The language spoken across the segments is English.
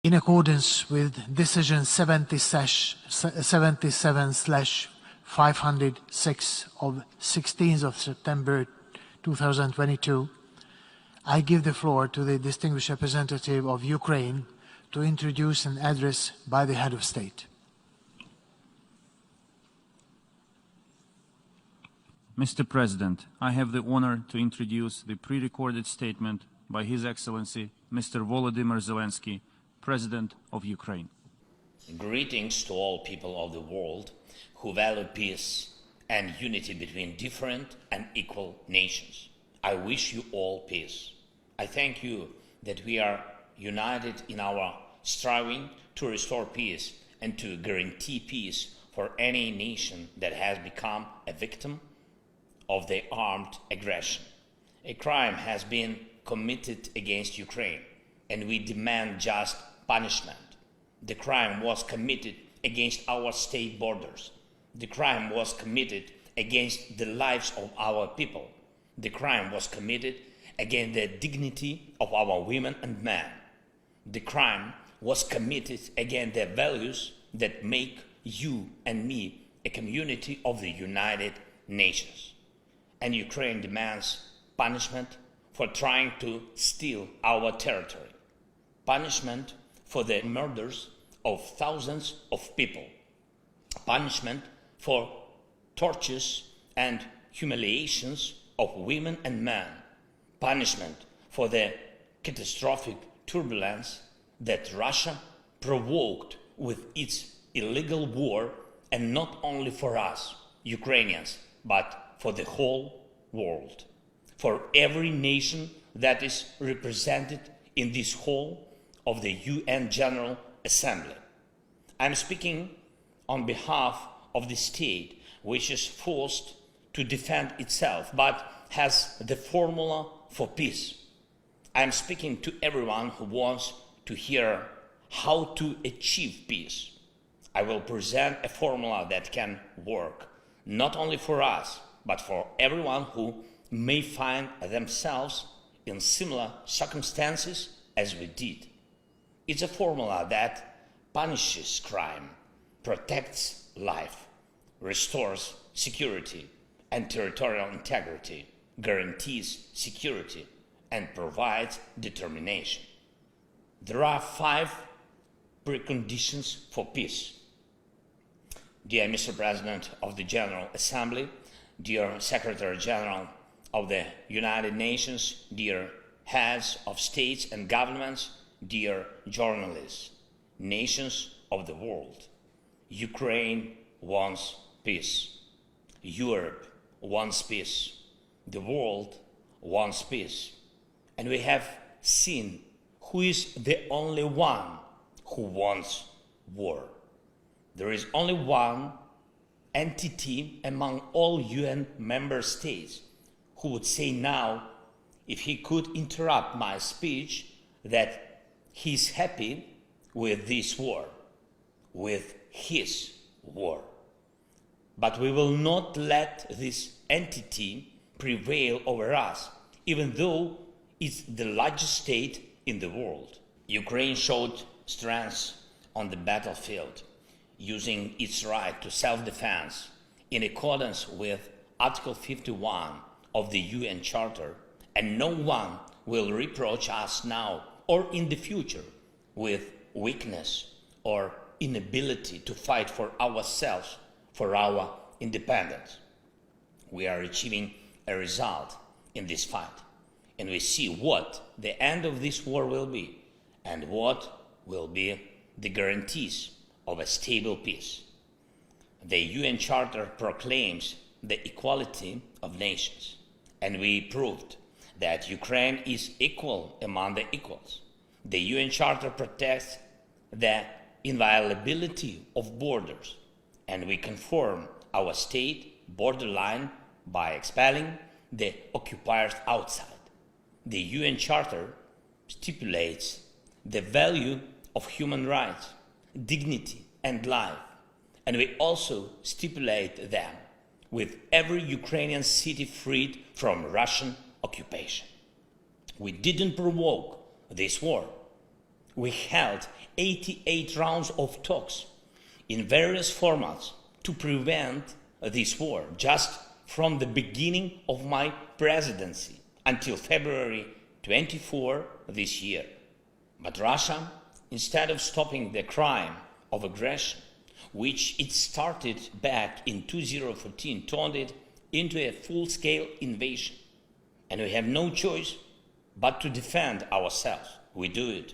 In accordance with Decision 77/506 of 16th of September 2022, I give the floor to the distinguished representative of Ukraine to introduce an address by the head of state. Mr. President, I have the honor to introduce the pre-recorded statement by His Excellency Mr. Volodymyr Zelensky, President of Ukraine. Greetings to all people of the world who value peace and unity between different and equal nations. I wish you all peace. I thank you that we are united in our striving to restore peace and to guarantee peace for any nation that has become a victim of the armed aggression. A crime has been committed against Ukraine, and we demand just punishment. The crime was committed against our state borders. The crime was committed against the lives of our people. The crime was committed against the dignity of our women and men. The crime was committed against the values that make you and me a community of the United Nations. And Ukraine demands punishment for trying to steal our territory, punishment for the murders of thousands of people, punishment for tortures and humiliations of women and men, punishment for the catastrophic turbulence that Russia provoked with its illegal war, and not only for us, Ukrainians, but for the whole world, for every nation that is represented in this hall of the UN General Assembly. I'm speaking on behalf of the state which is forced to defend itself but has the formula for peace. I'm speaking to everyone who wants to hear how to achieve peace. I will present a formula that can work not only for us, but for everyone who may find themselves in similar circumstances as we did. It's a formula that punishes crime, protects life, restores security and territorial integrity, guarantees security, and provides determination. There are 5 preconditions for peace. Dear Mr. President of the General Assembly, dear Secretary General of the United Nations, dear heads of states and governments, dear journalists, nations of the world, Ukraine wants peace. Europe wants peace. The world wants peace. And we have seen who is the only one who wants war. There is only one entity among all UN member states who would say now, if he could interrupt my speech, that he's happy with this war, with his war. But we will not let this entity prevail over us, even though it's the largest state in the world. Ukraine showed strength on the battlefield, using its right to self-defense in accordance with Article 51 of the UN Charter, and no one will reproach us now or in the future with weakness or inability to fight for ourselves, for our independence. We are achieving a result in this fight, and we see what the end of this war will be and what will be the guarantees of a stable peace. The UN Charter proclaims the equality of nations, and we proved that Ukraine is equal among the equals. The UN Charter protects the inviolability of borders, and we confirm our state borderline by expelling the occupiers outside. The UN Charter stipulates the value of human rights, dignity, and life, and we also stipulate them with every Ukrainian city freed from Russian occupation. We didn't provoke this war. We held 88 rounds of talks in various formats to prevent this war, just from the beginning of my presidency until February 24 this year. But Russia, instead of stopping the crime of aggression, which it started back in 2014, turned it into a full-scale invasion. And we have no choice but to defend ourselves. We do it.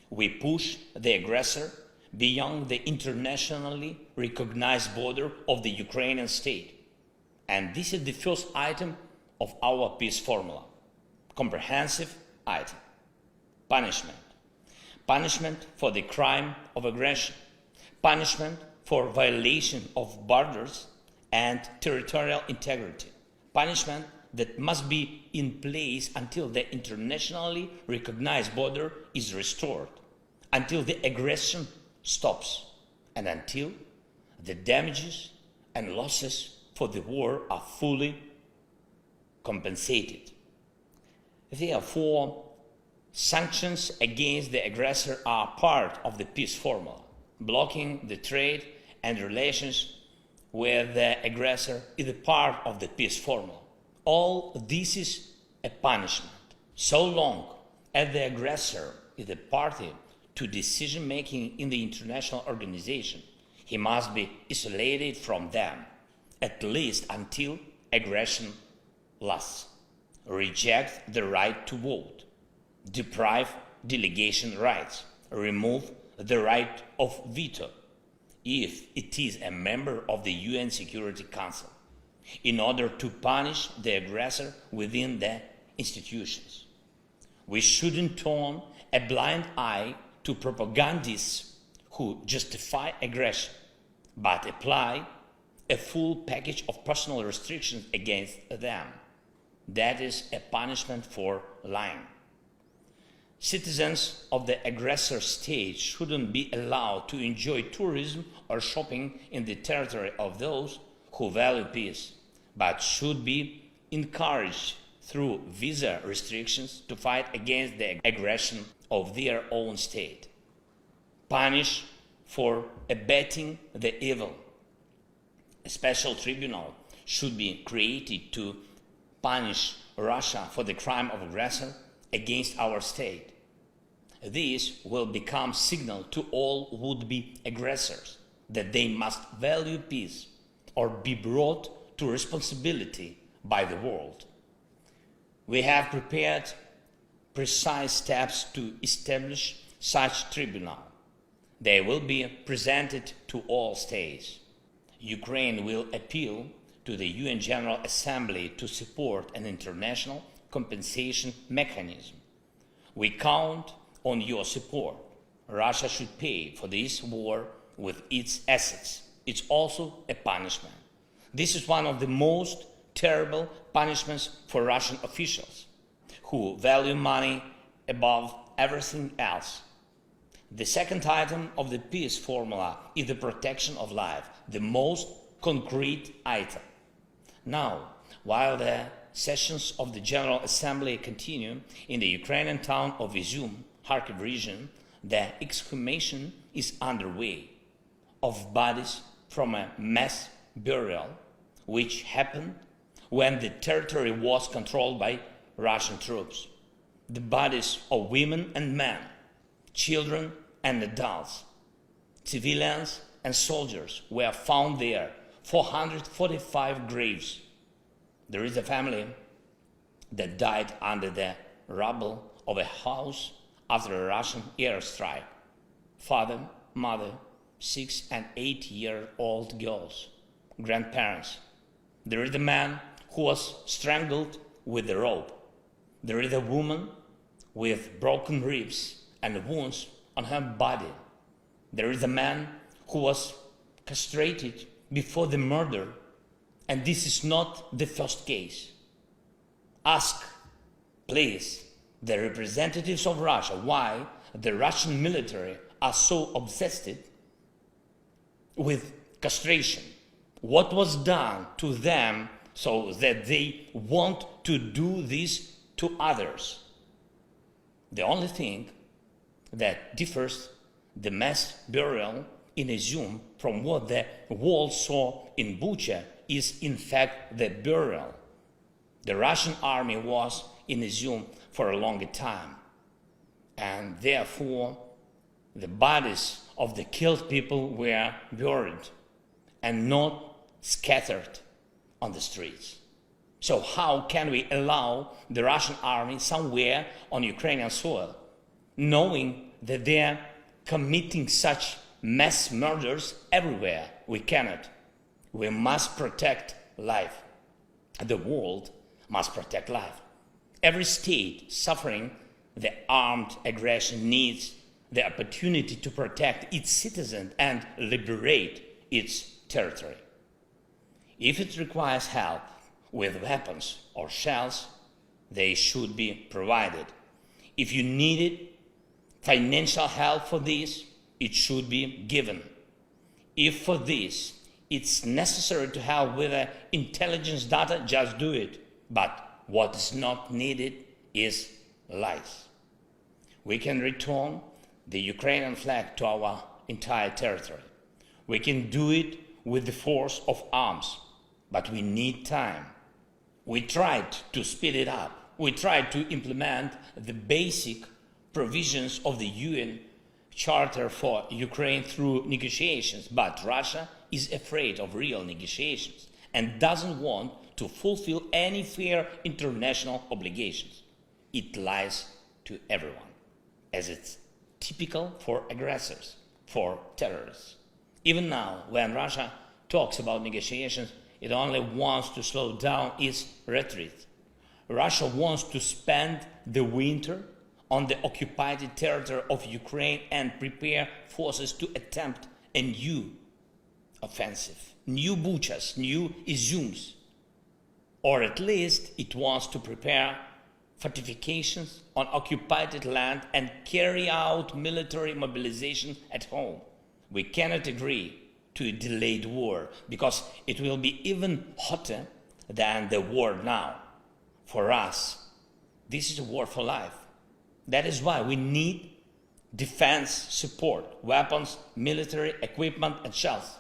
We push the aggressor beyond the internationally recognized border of the Ukrainian state. And this is the first item of our peace formula. Comprehensive item. Punishment. Punishment for the crime of aggression. Punishment for violation of borders and territorial integrity. Punishment that must be in place until the internationally recognized border is restored, until the aggression stops, and until the damages and losses for the war are fully compensated. Therefore, sanctions against the aggressor are part of the peace formula. Blocking the trade and relations with the aggressor is a part of the peace formula. All this is a punishment. So long as the aggressor is a party to decision-making in the international organization, he must be isolated from them, at least until aggression lasts. Reject the right to vote. Deprive delegation rights. Remove the right of veto if it is a member of the UN Security Council, in order to punish the aggressor within the institutions. We shouldn't turn a blind eye to propagandists who justify aggression, but apply a full package of personal restrictions against them. That is a punishment for lying. Citizens of the aggressor state shouldn't be allowed to enjoy tourism or shopping in the territory of those who value peace, but should be encouraged through visa restrictions to fight against the aggression of their own state. Punish for abetting the evil. A special tribunal should be created to punish Russia for the crime of aggressor against our state. This will become signal to all would-be aggressors that they must value peace or be brought to responsibility by the world. We have prepared precise steps to establish such tribunal. They will be presented to all states. Ukraine will appeal to the UN General Assembly to support an international compensation mechanism. We count on your support. Russia should pay for this war with its assets. It's also a punishment. This is one of the most terrible punishments for Russian officials, who value money above everything else. The second item of the peace formula is the protection of life, the most concrete item. Now, while the sessions of the General Assembly continue in the Ukrainian town of Izum, Kharkiv region, the exhumation is underway of bodies from a mass burial which happened when the territory was controlled by Russian troops. The bodies of women and men, children and adults, civilians and soldiers were found there, 445 graves. There is a family that died under the rubble of a house after a Russian airstrike. Father, mother, 6 and 8-year-old girls, grandparents. There is a man who was strangled with a rope. There is a woman with broken ribs and wounds on her body. There is a man who was castrated before the murder, and this is not the first case. Ask, please, the representatives of Russia why the Russian military are so obsessed with castration. What was done to them so that they want to do this to others? The only thing that differs the mass burial in Izum from what the world saw in Bucha is in fact the burial. The Russian army was in Izum for a longer time, and therefore the bodies of the killed people were buried and not scattered on the streets. So how can we allow the Russian army somewhere on Ukrainian soil, knowing that they are committing such mass murders everywhere? We cannot. We must protect life. The world must protect life. Every state suffering the armed aggression needs the opportunity to protect its citizens and liberate its territory. If it requires help with weapons or shells, they should be provided. If you needed financial help for this, it should be given. If for this it's necessary to help with intelligence data, just do it. But what is not needed is lies. We can return the Ukrainian flag to our entire territory. We can do it with the force of arms, but we need time. We tried to speed it up. We tried to implement the basic provisions of the UN Charter for Ukraine through negotiations, but Russia is afraid of real negotiations and doesn't want to fulfill any fair international obligations. It lies to everyone, as it's typical for aggressors, for terrorists. Even now, when Russia talks about negotiations, it only wants to slow down its retreat. Russia wants to spend the winter on the occupied territory of Ukraine and prepare forces to attempt a new offensive, new Buchas, new Izums. Or at least it wants to prepare fortifications on occupied land and carry out military mobilization at home. We cannot agree to a delayed war because it will be even hotter than the war now. For us, this is a war for life. That is why we need defense support, weapons, military equipment and shells.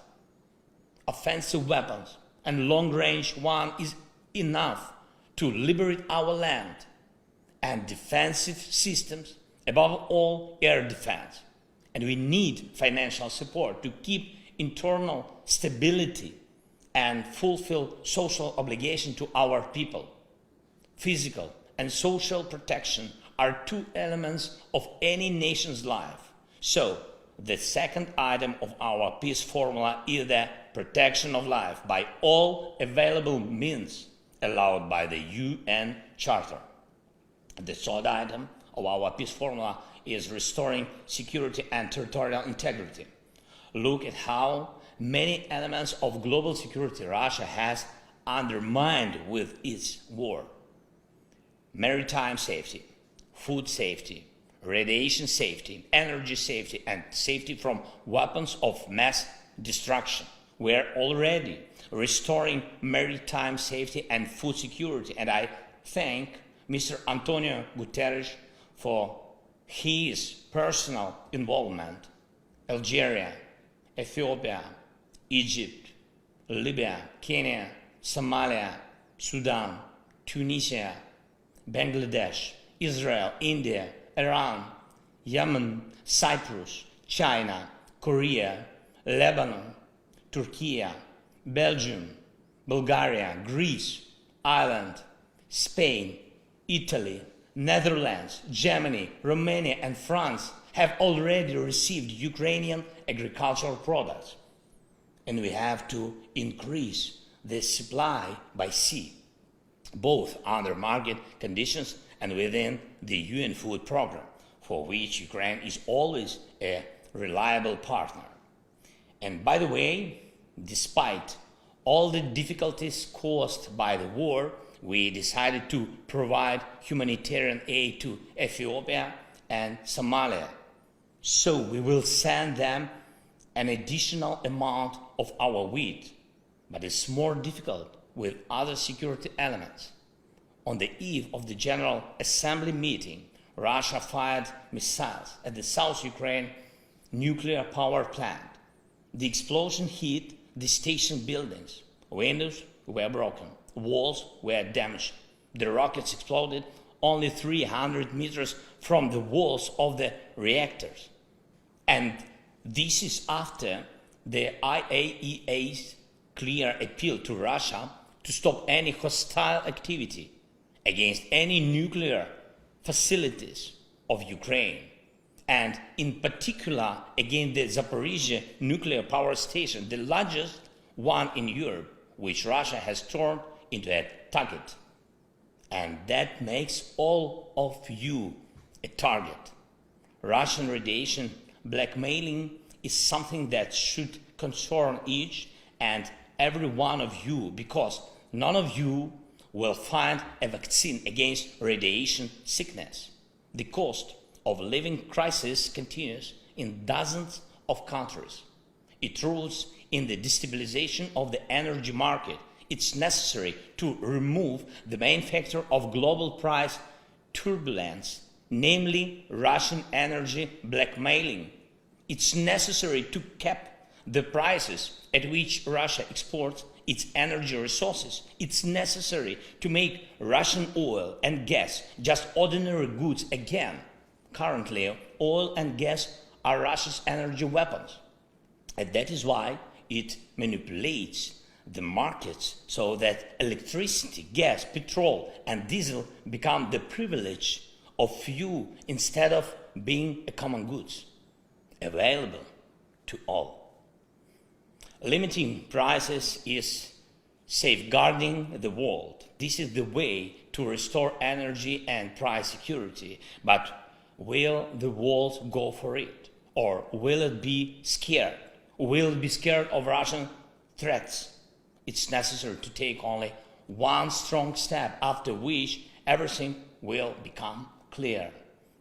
Offensive weapons and long-range one is enough to liberate our land, and defensive systems, above all air defense. And we need financial support to keep internal stability and fulfill social obligation to our people. Physical and social protection are two elements of any nation's life. So, the second item of our peace formula is the protection of life by all available means allowed by the UN Charter. The third item of our peace formula is restoring security and territorial integrity. Look at how many elements of global security Russia has undermined with its war. Maritime safety, food safety, radiation safety, energy safety, and safety from weapons of mass destruction. We are already restoring maritime safety and food security, and I thank Mr. Antonio Guterres for his personal involvement. Algeria, Ethiopia, Egypt, Libya, Kenya, Somalia, Sudan, Tunisia, Bangladesh, Israel, India, Iran, Yemen, Cyprus, China, Korea, Lebanon, Turkey, Belgium, Bulgaria, Greece, Ireland, Spain, Italy, Netherlands, Germany, Romania, and France have already received Ukrainian agricultural products. And we have to increase the supply by sea, both under market conditions and within the UN food program, for which Ukraine is always a reliable partner. And by the way, despite all the difficulties caused by the war, we decided to provide humanitarian aid to Ethiopia and Somalia. So we will send them an additional amount of our wheat, but it's more difficult with other security elements. On the eve of the General Assembly meeting, Russia fired missiles at the South Ukraine nuclear power plant. The explosion hit the station buildings. Windows were broken. Walls were damaged. The rockets exploded only 300 meters from the walls of the reactors. And this is after the IAEA's clear appeal to Russia to stop any hostile activity against any nuclear facilities of Ukraine, and in particular against the Zaporizhzhia nuclear power station, the largest one in Europe, which Russia has turned into a target. And that makes all of you a target. Russian radiation blackmailing is something that should concern each and every one of you, because none of you will find a vaccine against radiation sickness. The cost of living crisis continues in dozens of countries. It rules in the destabilization of the energy market. It's necessary to remove the main factor of global price turbulence, namely Russian energy blackmailing. It's necessary to cap the prices at which Russia exports its energy resources. It's necessary to make Russian oil and gas just ordinary goods again. Currently, oil and gas are Russia's energy weapons. And that is why it manipulates the markets so that electricity, gas, petrol, and diesel become the privilege of few instead of being a common goods available to all. Limiting prices is safeguarding the world. This is the way to restore energy and price security. But will the world go for it? Or will it be scared? Will it be scared of Russian threats? It's necessary to take only one strong step, after which everything will become clear.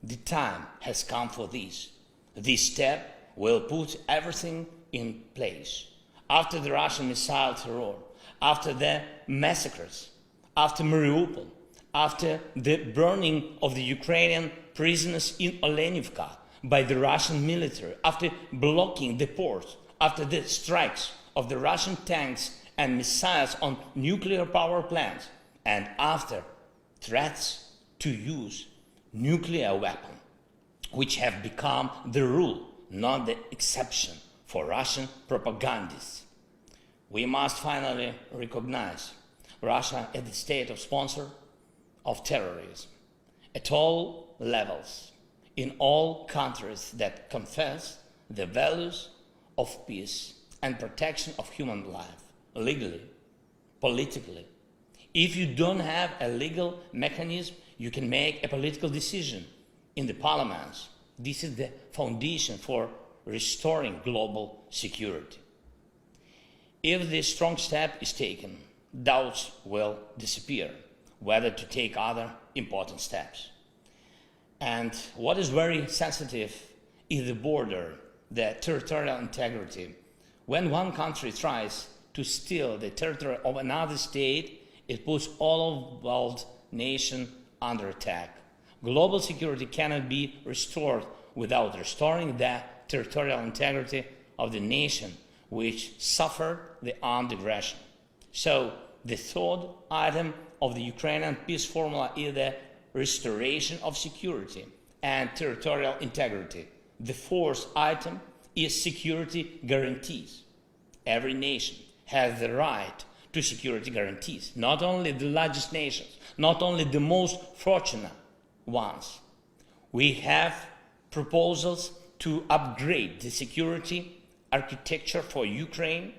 The time has come for this. This step will put everything in place. After the Russian missile terror, after the massacres, after Mariupol, after the burning of the Ukrainian prisoners in Olenivka by the Russian military, after blocking the ports, after the strikes of the Russian tanks and missiles on nuclear power plants, and after threats to use nuclear weapons, which have become the rule, not the exception for Russian propagandists. We must finally recognize Russia as the state of sponsor of terrorism at all levels, in all countries that confess the values of peace and protection of human life, legally, politically. If you don't have a legal mechanism, you can make a political decision in the parliaments. This is the foundation for restoring global security. If this strong step is taken, doubts will disappear whether to take other important steps. And what is very sensitive is the border, the territorial integrity. When one country tries to steal the territory of another state, it puts all of the world nation under attack. Global security cannot be restored without restoring the territorial integrity of the nation which suffered the armed aggression. So the third item of the Ukrainian peace formula is the restoration of security and territorial integrity. The fourth item is security guarantees. Every nation has the right to security guarantees, not only the largest nations, not only the most fortunate ones. We have proposals to upgrade the security architecture for Ukraine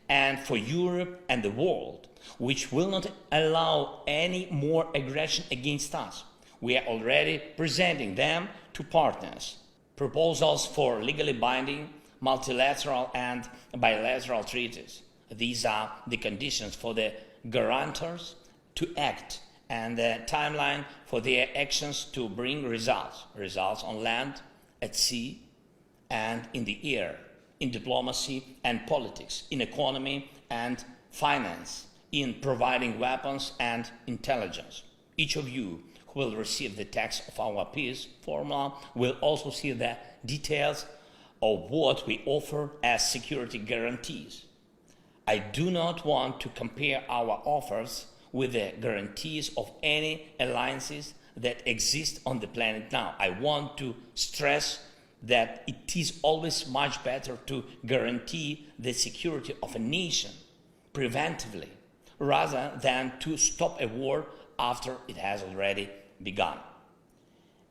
and for Europe and the world, which will not allow any more aggression against us. We are already presenting them to partners. Proposals for legally binding multilateral and bilateral treaties. These are the conditions for the guarantors to act and the timeline for their actions to bring results. Results on land, at sea, and in the air, in diplomacy and politics, in economy and finance, in providing weapons and intelligence. Each of you who will receive the text of our peace formula will also see the details of what we offer as security guarantees. I do not want to compare our offers with the guarantees of any alliances that exist on the planet now. I want to stress that it is always much better to guarantee the security of a nation preventively rather than to stop a war after it has already begun.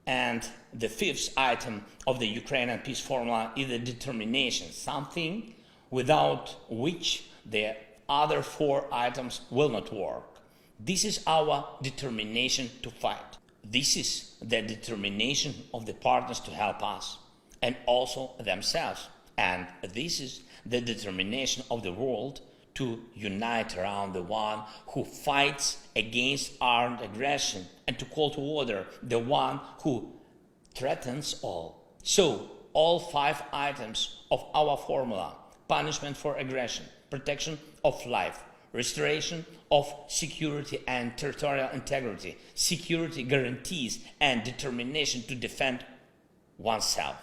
And the fifth item of the Ukrainian peace formula is the determination, something without which the other four items will not work. This is our determination to fight. This is the determination of the partners to help us and also themselves. And this is the determination of the world to unite around the one who fights against armed aggression and to call to order the one who threatens all. So, all five items of our formula: punishment for aggression, protection of life, restoration of security and territorial integrity, security guarantees, and determination to defend oneself.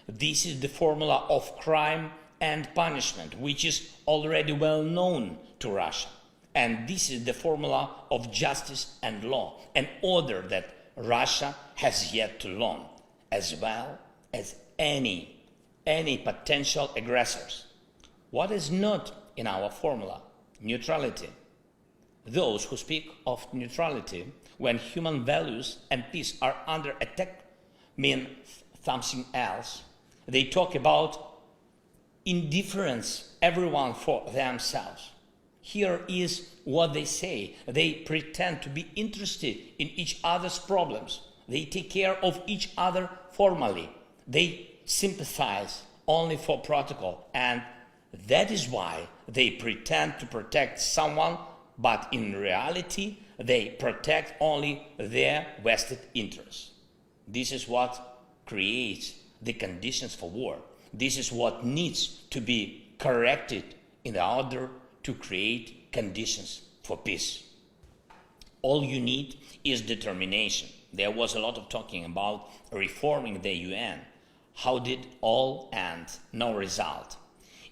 This is the formula of crime and punishment, which is already well known to Russia. And this is the formula of justice and law, an order that Russia has yet to learn, as well as any potential aggressors. What is not in our formula? Neutrality. Those who speak of neutrality when human values and peace are under attack mean something else. They talk about indifference, everyone for themselves. Here is what they say. They pretend to be interested in each other's problems. They take care of each other formally. They sympathize only for protocol, and that is why they pretend to protect someone, but in reality they protect only their vested interests. This is what creates the conditions for war. This is what needs to be corrected in order to create conditions for peace. All you need is determination. There was a lot of talking about reforming the UN. How did all end? No result.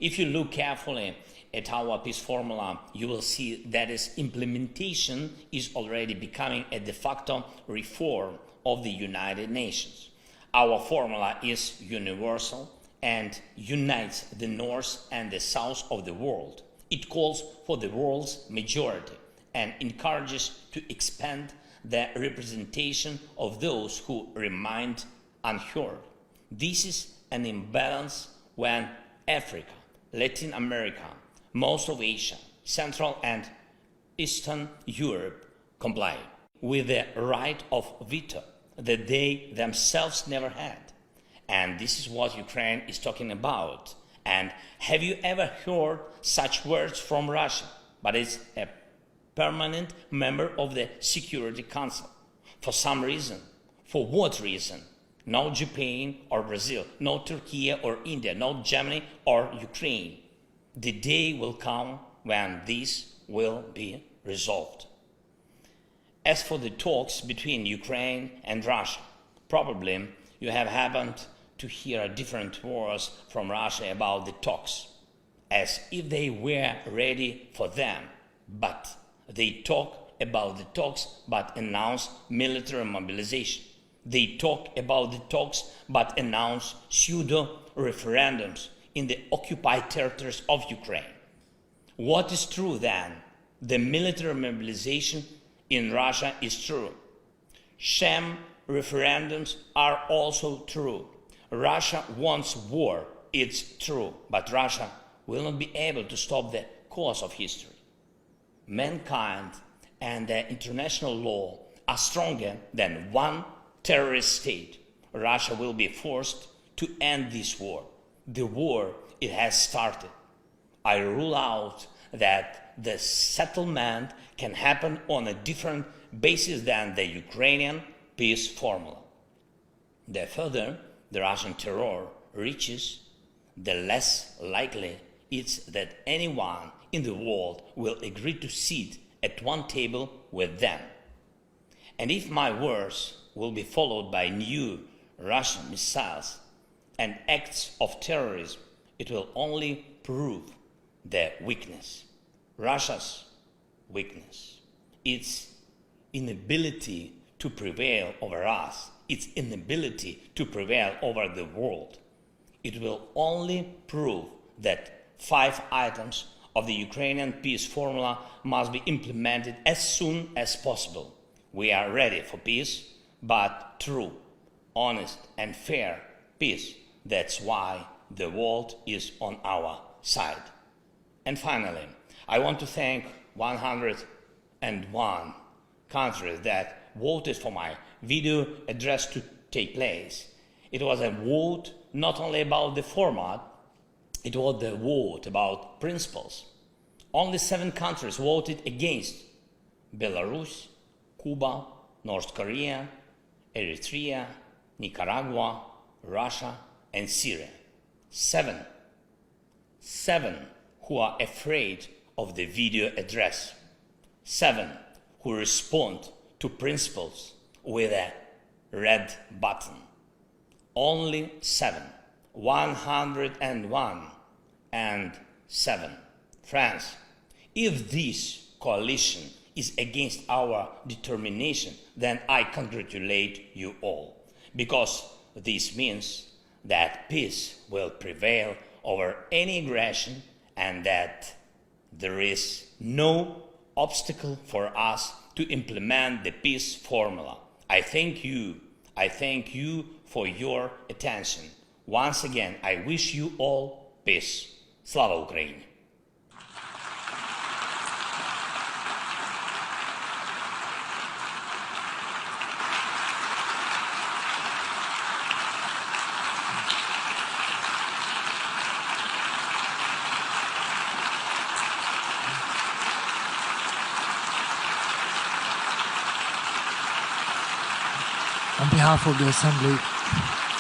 If you look carefully at our peace formula, you will see that its implementation is already becoming a de facto reform of the United Nations. Our formula is universal and unites the North and the South of the world. It calls for the world's majority and encourages to expand the representation of those who remain unheard. This is an imbalance when Africa, Latin America, most of Asia, Central and Eastern Europe comply with the right of veto that they themselves never had. And this is what Ukraine is talking about. And have you ever heard such words from Russia? But it's a permanent member of the Security Council. For some reason. For what reason? No Japan or Brazil, no Turkey or India, no Germany or Ukraine. The day will come when this will be resolved. As for the talks between Ukraine and Russia, probably you have happened to hear different words from Russia about the talks, as if they were ready for them. But they talk about the talks but announce military mobilization. They talk about the talks but announce pseudo-referendums in the occupied territories of Ukraine. What is true then? The military mobilization in Russia is true. Sham referendums are also true. Russia wants war, it's true, but Russia will not be able to stop the course of history. Mankind and the international law are stronger than one terrorist state. Russia will be forced to end this war. The war, it has started. I rule out that the settlement can happen on a different basis than the Ukrainian peace formula. The further the Russian terror reaches, the less likely it's that anyone in the world will agree to sit at one table with them. And if my words will be followed by new Russian missiles, and acts of terrorism, it will only prove their weakness. Russia's weakness, its inability to prevail over us, its inability to prevail over the world. It will only prove that 5 items of the Ukrainian peace formula must be implemented as soon as possible. We are ready for peace, but true, honest and fair peace. That's why the world is on our side. And finally, I want to thank 101 countries that voted for my video address to take place. It was a vote not only about the format, it was the vote about principles. Only 7 countries voted against: Belarus, Cuba, North Korea, Eritrea, Nicaragua, Russia, and Syria. 7 who are afraid of the video address. 7 who respond to principles with a red button. Only 7. 101 and 7. Friends, if this coalition is against our determination, then I congratulate you all, because this means that peace will prevail over any aggression and that there is no obstacle for us to implement the peace formula. I thank you for your attention. Once again, I wish you all peace. Slava Ukraini! On behalf of the Assembly,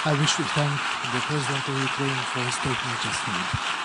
I wish to thank the President of Ukraine for his statement just made.